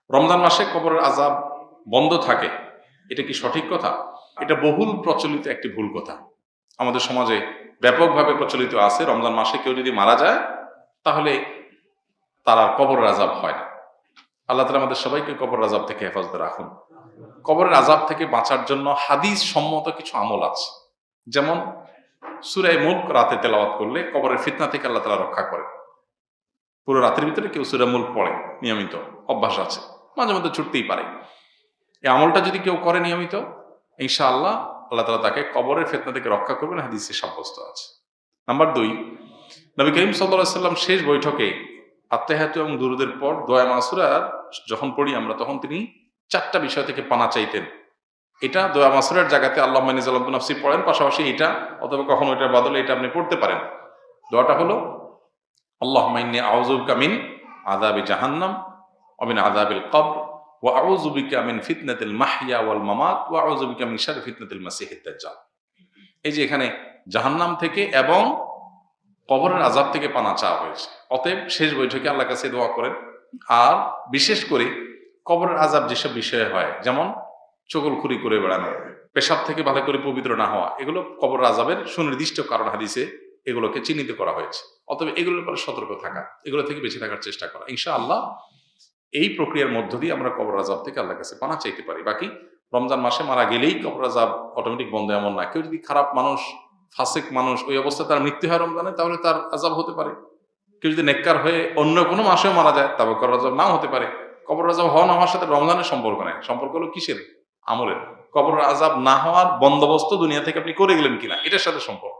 রমজান মাসে কবরের আযাব বন্ধ থাকে, এটা কি সঠিক কথা? এটা বহুল প্রচলিত একটি ভুল কথা। আমাদের সমাজে ব্যাপকভাবে প্রচলিত আছে, রমজান মাসে কেউ যদি মারা যায় তাহলে তার আর কবরের আযাব হয় না। আল্লাহ তাআলা আমাদের সবাইকে কবরের আযাব থেকে হেফাজতে রাখুন। কবরের আযাব থেকে বাঁচার জন্য হাদিস সম্মত কিছু আমল আছে। যেমন সূরা মুলক রাতে তেলাওয়াত করলে কবরের ফিতনা থেকে আল্লাহ তাআলা রক্ষা করেন। পুরো রাতের ভিতরে কেউ সূরা মুলক পড়ে, নিয়মিত অভ্যাস আছে, মাঝে মধ্যে ছুটতেই পারে। এই আমলটা যদি কেউ করে নিয়মিত, ইনশাআল্লাহ আল্লাহ তাআলা তাকে কবরের ফিতনা থেকে রক্ষা করবেন, হাদিসে সাব্যস্ত আছে। নাম্বার 2, নবী করিম সাল্লাল্লাহু আলাইহি ওয়াসাল্লাম শেষ বৈঠকে আত্তাহিয়াতু এবং দুরুদের পর দোয়া মাসুরা যখন পড়ি আমরা, তখন তিনি 4টা বিষয় থেকে পানা চাইতেন। এটা দোয়া মাসুরার জায়গাতে আল্লাহুম্মা ইন্নী যালামতু নাফসি পড়েন, পাশাপাশি এটা অথবা কখনো এটার বদলে এটা আপনি পড়তে পারেন। দোয়াটা হলো আল্লাহুম্মা ইন্নী আউযু বিকা মিন আযাবি জাহান্নাম ওয়া মিন আযাবিল কবর ওয়া আউযু বিকা মিন ফিতনাতিল মাহইয়া ওয়াল মামাত ওয়া আউযু বিকা মিন শাররি ফিতনাতিল মাসিহিদ দাজ্জাল। এই যে এখানে জাহান্নাম থেকে এবং কবরের আযাব থেকে পানা চাওয়া হয়েছে। অতএব শেষ বৈঠকে আল্লাহর কাছে দোয়া করেন। আর বিশেষ করে কবরের আযাব যেসব বিষয়ে হয়, যেমন চগলখুরি করে বেড়ানো, পেশাব থেকে ভালো করে পবিত্র না হওয়া, এগুলো কবরের আযাবের সুনির্দিষ্ট কারণ হাদিসে এগুলোকে চিহ্নিত করা হয়েছে। অতএব এগুলোর ব্যাপারে সতর্ক থাকা, এগুলো থেকে বেঁচে থাকার চেষ্টা করা। ইনশাআল্লাহ এই প্রক্রিয়ার মধ্য দিয়ে আমরা কবরের আযাব থেকে আল্লাহর কাছে পানা চাইতে পারি। বাকি রমজান মাসে মারা গেলেই কবরের আযাব অটোমেটিক বন্ধ এমন না। কেউ যদি খারাপ মানুষ, ফাসিক মানুষ, ওই অবস্থায় তার মৃত্যু হয় রমজানে, তাহলে তার আযাব হতে পারে। কেউ যদি নেককার হয়ে অন্য কোনো মাসেও মারা যায়, তবে কবরের আযাব নাও হতে পারে। কবরের আযাব হওয়া না হওয়ার সাথে রমজানের সম্পর্ক নেই। সম্পর্ক হলো কিসের? আমলের। কবরের আযাব না হওয়ার বন্দোবস্ত দুনিয়া থেকে আপনি করে গেলেন কিনা, এটার সাথে সম্পর্ক।